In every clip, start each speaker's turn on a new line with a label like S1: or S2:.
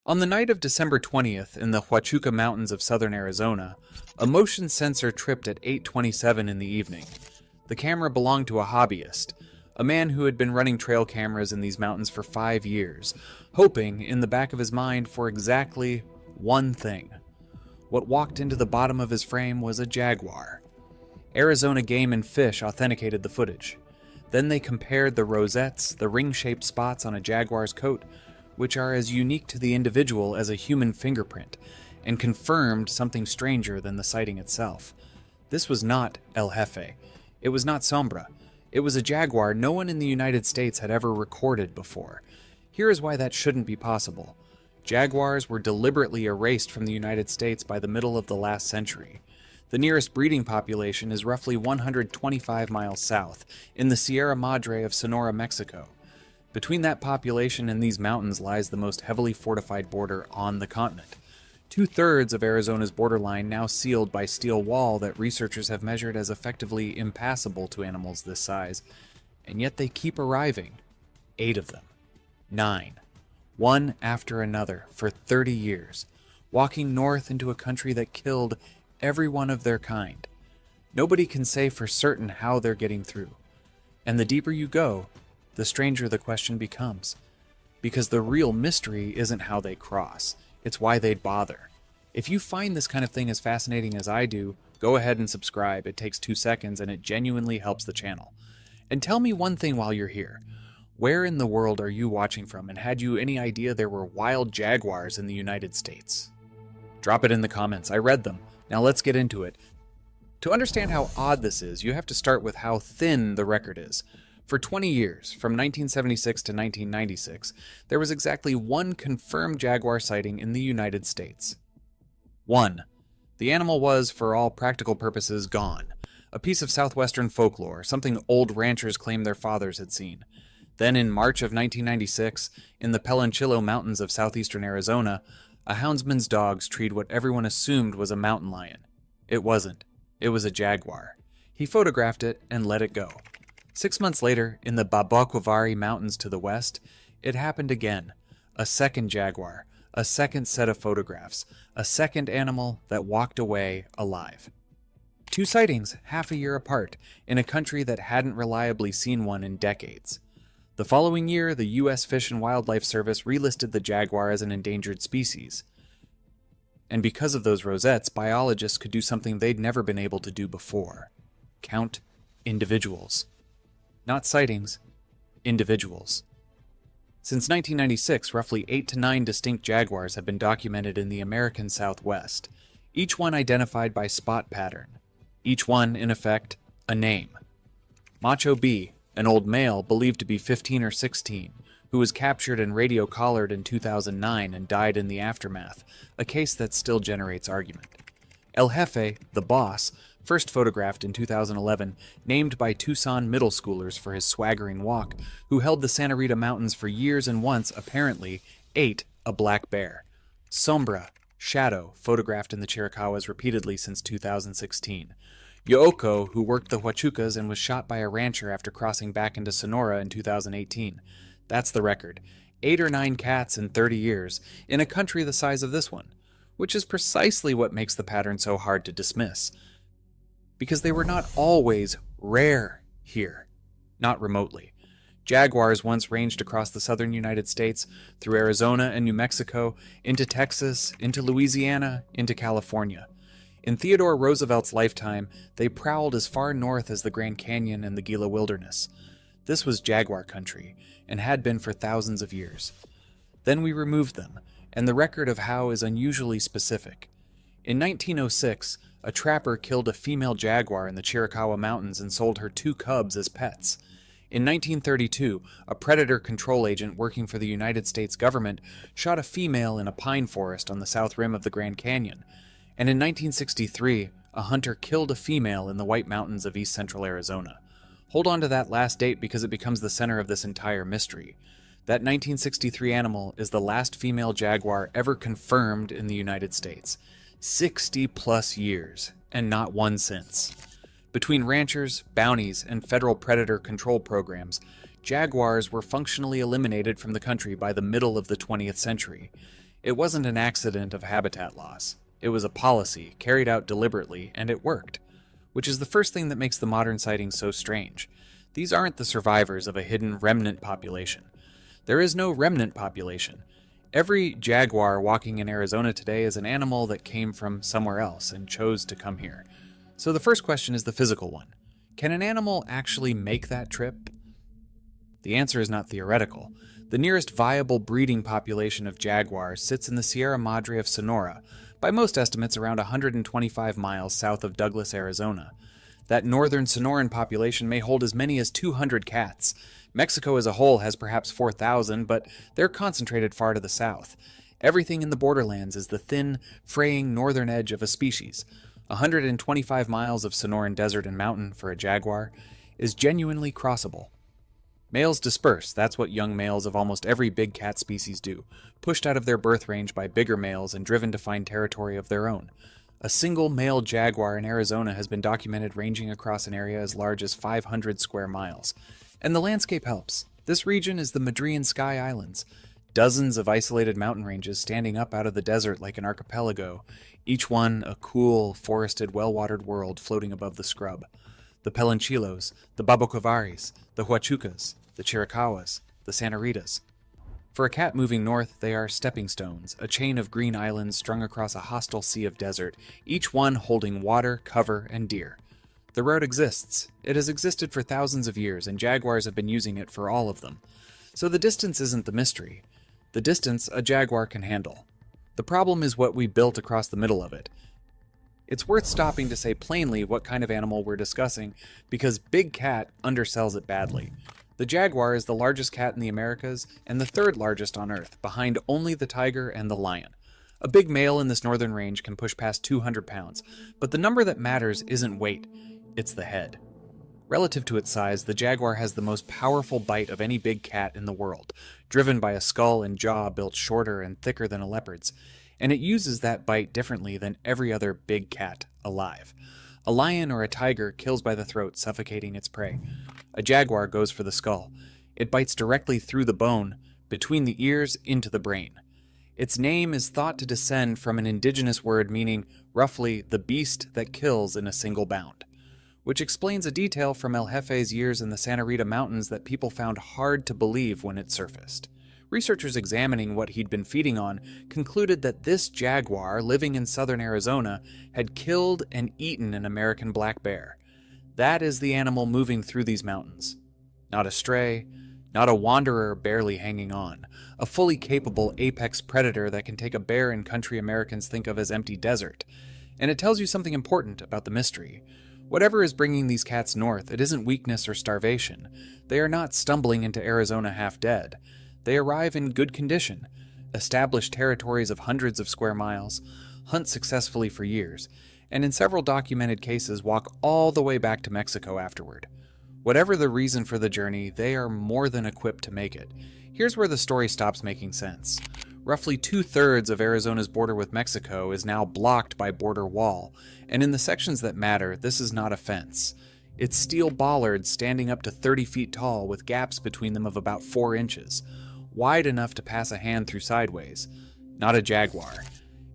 S1: On the night of December 20th in the Huachuca Mountains of southern Arizona, a motion sensor tripped at 8:27 in the evening. The camera belonged to a hobbyist, a man who had been running trail cameras in these mountains for 5 years, hoping in the back of his mind for exactly one thing. What walked into the bottom of his frame was a jaguar. Arizona Game and Fish authenticated the footage. Then they compared the rosettes, the ring-shaped spots on a jaguar's coat, which are as unique to the individual as a human fingerprint, and confirmed something stranger than the sighting itself. This was not El Jefe. It was not Sombra. It was a jaguar no one in the United States had ever recorded before. Here is why that shouldn't be possible. Jaguars were deliberately erased from the United States by the middle of the last century. The nearest breeding population is roughly 125 miles south, in the Sierra Madre of Sonora, Mexico. Between that population and these mountains lies the most heavily fortified border on the continent. 2/3 of Arizona's borderline now sealed by steel wall that researchers have measured as effectively impassable to animals this size, and yet they keep arriving. 8 of them. 9. One after another for 30 years, walking north into a country that killed every one of their kind. Nobody can say for certain how they're getting through. And the deeper you go, the stranger the question becomes. Because the real mystery isn't how they cross, it's why they'd bother. If you find this kind of thing as fascinating as I do, go ahead and subscribe. It takes 2 seconds and it genuinely helps the channel. And tell me one thing while you're here. Where in the world are you watching from, and had you any idea there were wild jaguars in the United States? Drop it in the comments. I read them. Now let's get into it. To understand how odd this is, you have to start with how thin the record is. For 20 years, from 1976 to 1996, there was exactly one confirmed jaguar sighting in the United States. 1. The animal was, for all practical purposes, gone. A piece of southwestern folklore, something old ranchers claimed their fathers had seen. Then in March of 1996, in the Pelanchillo Mountains of southeastern Arizona, a houndsman's dogs treed what everyone assumed was a mountain lion. It wasn't. It was a jaguar. He photographed it and let it go. 6 months later, in the Babaquavari Mountains to the west, it happened again. A second jaguar, a second set of photographs, a second animal that walked away alive. 2 sightings half a year apart, in a country that hadn't reliably seen one in decades. The following year, the U.S. Fish and Wildlife Service relisted the jaguar as an endangered species. And because of those rosettes, biologists could do something they'd never been able to do before. Count individuals. Not sightings, individuals. Since 1996, roughly 8 to 9 distinct jaguars have been documented in the American Southwest, each one identified by spot pattern. Each one, in effect, a name. Macho B, an old male believed to be 15 or 16, who was captured and radio collared in 2009 and died in the aftermath, a case that still generates argument. El Jefe, the boss, first photographed in 2011, named by Tucson middle schoolers for his swaggering walk, who held the Santa Rita Mountains for years and once, apparently, ate a black bear. Sombra, Shadow, photographed in the Chiricahuas repeatedly since 2016. Yooko, who worked the Huachucas and was shot by a rancher after crossing back into Sonora in 2018. That's the record. 8 or 9 cats in 30 years, in a country the size of this one, which is precisely what makes the pattern so hard to dismiss. Because they were not always rare here, not remotely. Jaguars once ranged across the southern United States, through Arizona and New Mexico, into Texas, into Louisiana, into California. In Theodore Roosevelt's lifetime, they prowled as far north as the Grand Canyon and the Gila Wilderness. This was jaguar country, and had been for thousands of years. Then we removed them, and the record of how is unusually specific. In 1906, a trapper killed a female jaguar in the Chiricahua Mountains and sold her 2 cubs as pets. In 1932, a predator control agent working for the United States government shot a female in a pine forest on the south rim of the Grand Canyon. And in 1963, a hunter killed a female in the White Mountains of east central Arizona. Hold on to that last date because it becomes the center of this entire mystery. That 1963 animal is the last female jaguar ever confirmed in the United States. 60 plus years, and not one since. Between ranchers, bounties, and federal predator control programs, jaguars were functionally eliminated from the country by the middle of the 20th century. It wasn't an accident of habitat loss. It was a policy, carried out deliberately, and it worked. Which is the first thing that makes the modern sightings so strange. These aren't the survivors of a hidden remnant population. There is no remnant population. Every jaguar walking in Arizona today is an animal that came from somewhere else and chose to come here. So the first question is the physical one. Can an animal actually make that trip? The answer is not theoretical. The nearest viable breeding population of jaguars sits in the Sierra Madre of Sonora, by most estimates around 125 miles south of Douglas, Arizona. That northern Sonoran population may hold as many as 200 cats. Mexico as a whole has perhaps 4,000, but they're concentrated far to the south. Everything in the borderlands is the thin, fraying northern edge of a species. 125 miles of Sonoran desert and mountain for a jaguar is genuinely crossable. Males disperse, that's what young males of almost every big cat species do, pushed out of their birth range by bigger males and driven to find territory of their own. A single male jaguar in Arizona has been documented ranging across an area as large as 500 square miles. And the landscape helps. This region is the Madrean Sky Islands, dozens of isolated mountain ranges standing up out of the desert like an archipelago, each one a cool, forested, well-watered world floating above the scrub. The Pelanchilos, the Babocovaris, the Huachucas, the Chiricahuas, the Santa Ritas. For a cat moving north, they are stepping stones, a chain of green islands strung across a hostile sea of desert, each one holding water, cover, and deer. The road exists. It has existed for thousands of years, and jaguars have been using it for all of them. So the distance isn't the mystery. The distance a jaguar can handle. The problem is what we built across the middle of it. It's worth stopping to say plainly what kind of animal we're discussing, because big cat undersells it badly. The jaguar is the largest cat in the Americas and the third largest on Earth, behind only the tiger and the lion. A big male in this northern range can push past 200 pounds, but the number that matters isn't weight, it's the head. Relative to its size, the jaguar has the most powerful bite of any big cat in the world, driven by a skull and jaw built shorter and thicker than a leopard's, and it uses that bite differently than every other big cat alive. A lion or a tiger kills by the throat, suffocating its prey. A jaguar goes for the skull. It bites directly through the bone, between the ears, into the brain. Its name is thought to descend from an indigenous word meaning, roughly, the beast that kills in a single bound, which explains a detail from El Jefe's years in the Santa Rita Mountains that people found hard to believe when it surfaced. Researchers examining what he'd been feeding on concluded that this jaguar, living in southern Arizona, had killed and eaten an American black bear. That is the animal moving through these mountains. Not a stray, not a wanderer barely hanging on. A fully capable apex predator that can take a bear in country Americans think of as empty desert. And it tells you something important about the mystery. Whatever is bringing these cats north, it isn't weakness or starvation. They are not stumbling into Arizona half dead. They arrive in good condition, establish territories of hundreds of square miles, hunt successfully for years, and in several documented cases walk all the way back to Mexico afterward. Whatever the reason for the journey, they are more than equipped to make it. Here's where the story stops making sense. Roughly 2/3 of Arizona's border with Mexico is now blocked by border wall, and in the sections that matter, this is not a fence. It's steel bollards standing up to 30 feet tall with gaps between them of about 4 inches, wide enough to pass a hand through sideways. Not a jaguar.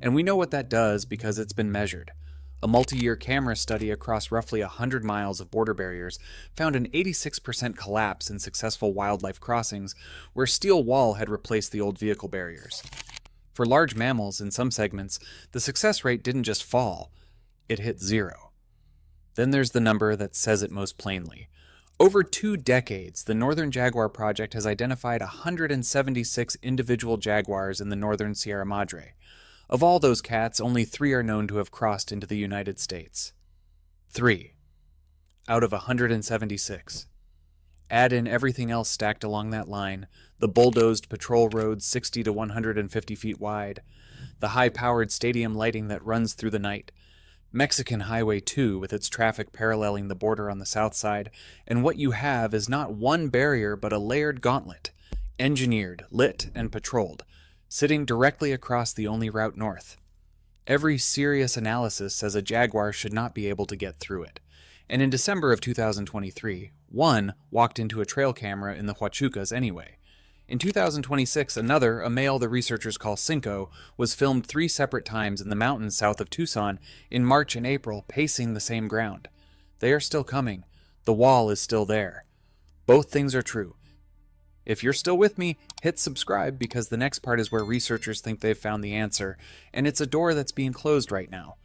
S1: And we know what that does because it's been measured. A multi-year camera study across roughly 100 miles of border barriers found an 86% collapse in successful wildlife crossings where steel wall had replaced the old vehicle barriers. For large mammals in some segments, the success rate didn't just fall, it hit 0. Then there's the number that says it most plainly. Over 2 decades, the Northern Jaguar Project has identified 176 individual jaguars in the northern Sierra Madre. Of all those cats, only 3 are known to have crossed into the United States. 3 out of 176. Add in everything else stacked along that line, the bulldozed patrol roads 60 to 150 feet wide, the high-powered stadium lighting that runs through the night, Mexican Highway 2 with its traffic paralleling the border on the south side, and what you have is not one barrier but a layered gauntlet, engineered, lit, and patrolled, sitting directly across the only route north. Every serious analysis says a jaguar should not be able to get through it. And in December of 2023, one walked into a trail camera in the Huachucas anyway. In 2026, a male the researchers call Cinco, was filmed 3 separate times in the mountains south of Tucson in March and April, pacing the same ground. They are still coming. The wall is still there. Both things are true. If you're still with me, hit subscribe because the next part is where researchers think they've found the answer, and it's a door that's being closed right now.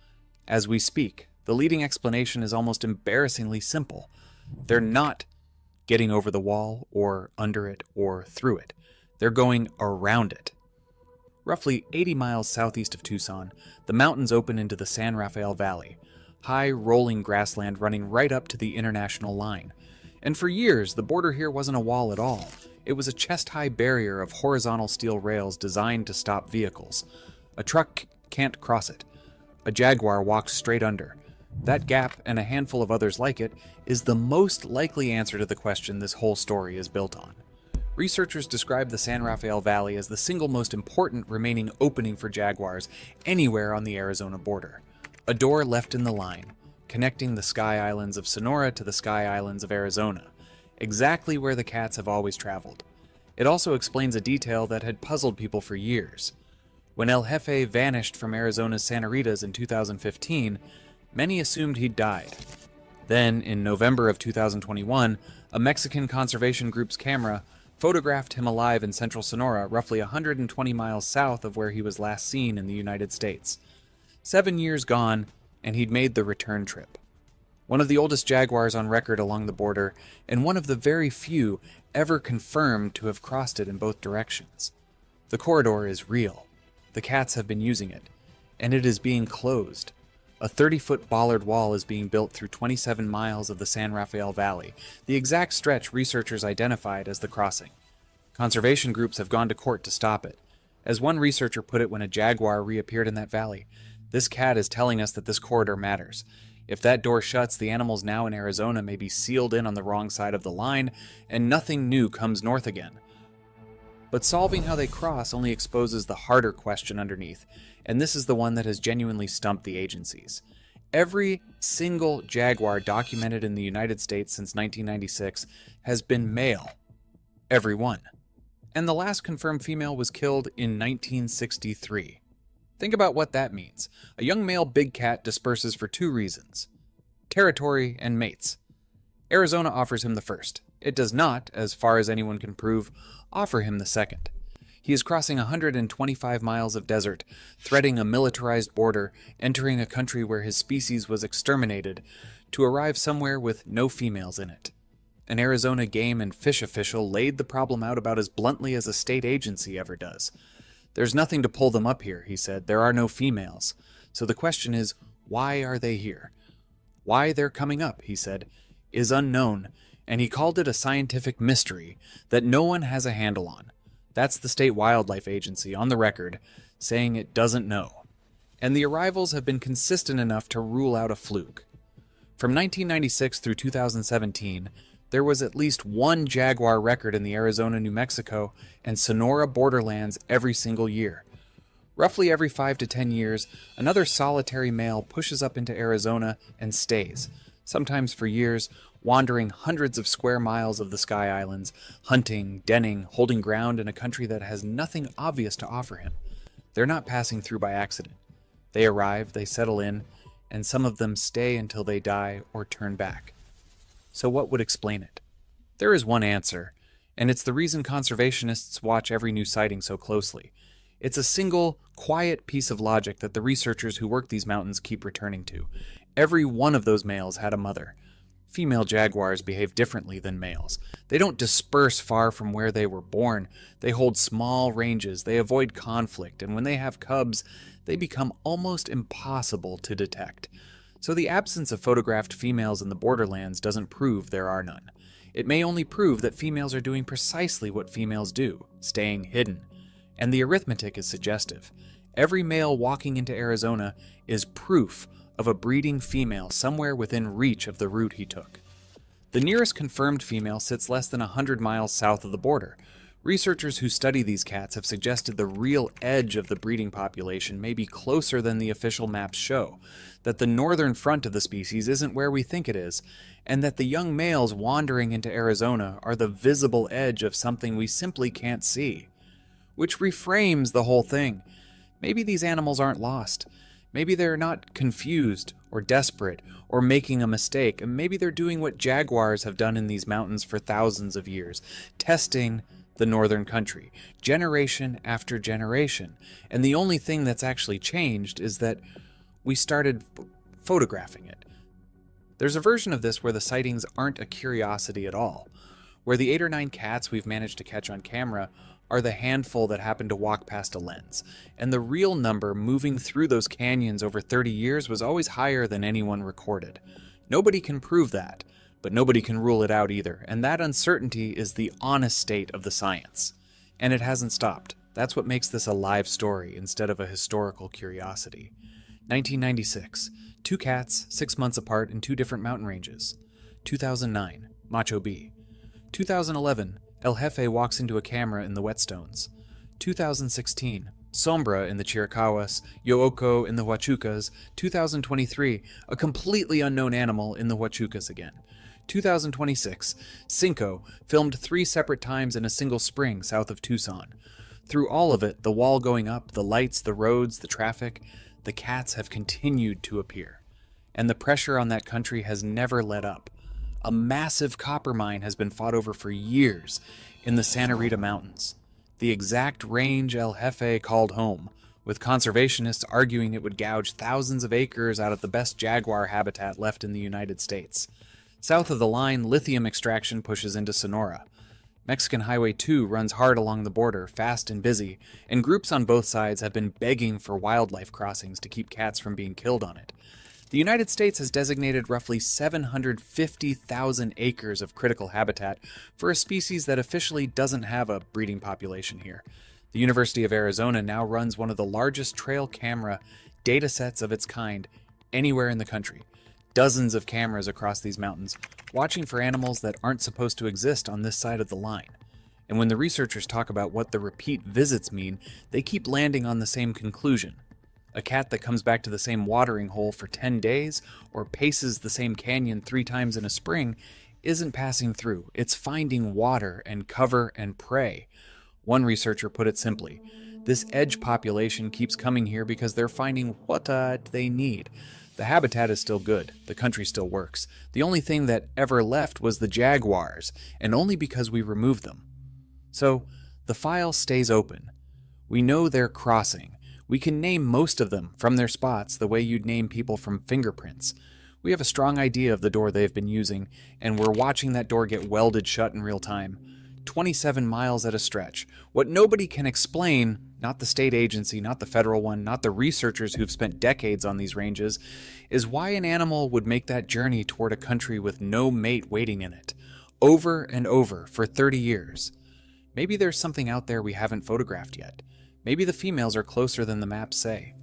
S1: As we speak, the leading explanation is almost embarrassingly simple. They're not getting over the wall, or under it, or through it. They're going around it. Roughly 80 miles southeast of Tucson, the mountains open into the San Rafael Valley, high, rolling grassland running right up to the international line. And for years, the border here wasn't a wall at all. It was a chest-high barrier of horizontal steel rails designed to stop vehicles. A truck can't cross it. A Jaguar walks straight under. That gap, and a handful of others like it, is the most likely answer to the question this whole story is built on. Researchers describe the San Rafael Valley as the single most important remaining opening for jaguars anywhere on the Arizona border. A door left in the line, connecting the Sky Islands of Sonora to the Sky Islands of Arizona, exactly where the cats have always traveled. It also explains a detail that had puzzled people for years. When El Jefe vanished from Arizona's Santa Ritas in 2015, many assumed he'd died. Then, in November of 2021, a Mexican conservation group's camera photographed him alive in central Sonora, roughly 120 miles south of where he was last seen in the United States. 7 years gone, and he'd made the return trip. One of the oldest jaguars on record along the border, and one of the very few ever confirmed to have crossed it in both directions. The corridor is real. The cats have been using it, and it is being closed. A 30-foot bollard wall is being built through 27 miles of the San Rafael Valley, the exact stretch researchers identified as the crossing. Conservation groups have gone to court to stop it. As one researcher put it when a jaguar reappeared in that valley, "This cat is telling us that this corridor matters. If that door shuts, the animals now in Arizona may be sealed in on the wrong side of the line, and nothing new comes north again." But solving how they cross only exposes the harder question underneath, and this is the one that has genuinely stumped the agencies. Every single jaguar documented in the United States since 1996 has been male. Every one. And the last confirmed female was killed in 1963. Think about what that means. A young male big cat disperses for 2 reasons: territory and mates. Arizona offers him the first. It does not, as far as anyone can prove, offer him the second. He is crossing 125 miles of desert, threading a militarized border, entering a country where his species was exterminated, to arrive somewhere with no females in it. An Arizona game and fish official laid the problem out about as bluntly as a state agency ever does. "There's nothing to pull them up here," he said. "There are no females. So the question is, why are they here? Why they're coming up," he said, "is unknown, and he called it a scientific mystery that no one has a handle on." That's the State Wildlife Agency, on the record, saying it doesn't know. And the arrivals have been consistent enough to rule out a fluke. From 1996 through 2017, there was at least one jaguar record in the Arizona, New Mexico, and Sonora borderlands every single year. Roughly every 5 to 10 years, another solitary male pushes up into Arizona and stays, sometimes for years, wandering hundreds of square miles of the Sky Islands, hunting, denning, holding ground in a country that has nothing obvious to offer him. They're not passing through by accident. They arrive, they settle in, and some of them stay until they die or turn back. So what would explain it? There is one answer, and it's the reason conservationists watch every new sighting so closely. It's a single, quiet piece of logic that the researchers who work these mountains keep returning to. Every one of those males had a mother. Female jaguars behave differently than males. They don't disperse far from where they were born. They hold small ranges, they avoid conflict, and when they have cubs, they become almost impossible to detect. So the absence of photographed females in the borderlands doesn't prove there are none. It may only prove that females are doing precisely what females do, staying hidden. And the arithmetic is suggestive. Every male walking into Arizona is proof of a breeding female somewhere within reach of the route he took. The nearest confirmed female sits less than 100 miles south of the border, Researchers who study these cats have suggested the real edge of the breeding population may be closer than the official maps show, that the northern front of the species isn't where we think it is, and that the young males wandering into Arizona are the visible edge of something we simply can't see. Which reframes the whole thing. Maybe these animals aren't lost. Maybe they're not confused or desperate or making a mistake, and maybe they're doing what jaguars have done in these mountains for thousands of years, testing the northern country, generation after generation. And the only thing that's actually changed is that we started photographing it. There's a version of this where the sightings aren't a curiosity at all, where the 8 or 9 cats we've managed to catch on camera are the handful that happened to walk past a lens, and the real number moving through those canyons over 30 years was always higher than anyone recorded. Nobody can prove that, but nobody can rule it out either, and that uncertainty is the honest state of the science. And it hasn't stopped. That's what makes this a live story instead of a historical curiosity. 1996. 2 cats, 6 months apart in 2 different mountain ranges. 2009. Macho B. 2011. El Jefe walks into a camera in the Whetstones. 2016. Sombra in the Chiricahuas, Yooko in the Huachucas. 2023. A completely unknown animal in the Huachucas again. 2026, Cinco, filmed 3 separate times in a single spring south of Tucson. Through all of it, the wall going up, the lights, the roads, the traffic, the cats have continued to appear. And the pressure on that country has never let up. A massive copper mine has been fought over for years in the Santa Rita Mountains, the exact range El Jefe called home, with conservationists arguing it would gouge thousands of acres out of the best jaguar habitat left in the United States. South of the line, lithium extraction pushes into Sonora. Mexican Highway 2 runs hard along the border, fast and busy, and groups on both sides have been begging for wildlife crossings to keep cats from being killed on it. The United States has designated roughly 750,000 acres of critical habitat for a species that officially doesn't have a breeding population here. The University of Arizona now runs one of the largest trail camera data sets of its kind anywhere in the country. Dozens of cameras across these mountains, watching for animals that aren't supposed to exist on this side of the line. And when the researchers talk about what the repeat visits mean, they keep landing on the same conclusion. A cat that comes back to the same watering hole for 10 days, or paces the same canyon 3 times in a spring, isn't passing through. It's finding water and cover and prey. One researcher put it simply, this edge population keeps coming here because they're finding what they need. The habitat is still good, the country still works. The only thing that ever left was the jaguars, and only because we removed them. So, the file stays open. We know they're crossing. We can name most of them from their spots the way you'd name people from fingerprints. We have a strong idea of the door they've been using, and we're watching that door get welded shut in real time. 27 miles at a stretch. What nobody can explain, not the state agency, not the federal one, not the researchers who've spent decades on these ranges, is why an animal would make that journey toward a country with no mate waiting in it, over and over for 30 years. Maybe there's something out there we haven't photographed yet. Maybe the females are closer than the maps say.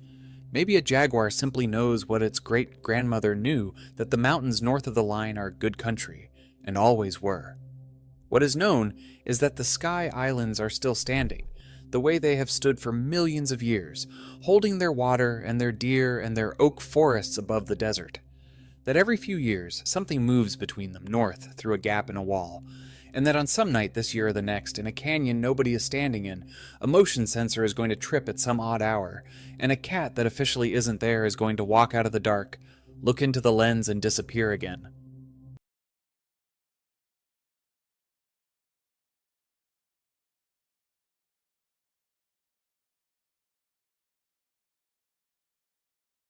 S1: Maybe a jaguar simply knows what its great-grandmother knew, that the mountains north of the line are good country, and always were. What is known is that the Sky Islands are still standing, the way they have stood for millions of years, holding their water and their deer and their oak forests above the desert. That every few years, something moves between them north through a gap in a wall, and that on some night this year or the next, in a canyon nobody is standing in, a motion sensor is going to trip at some odd hour, and a cat that officially isn't there is going to walk out of the dark, look into the lens and disappear again.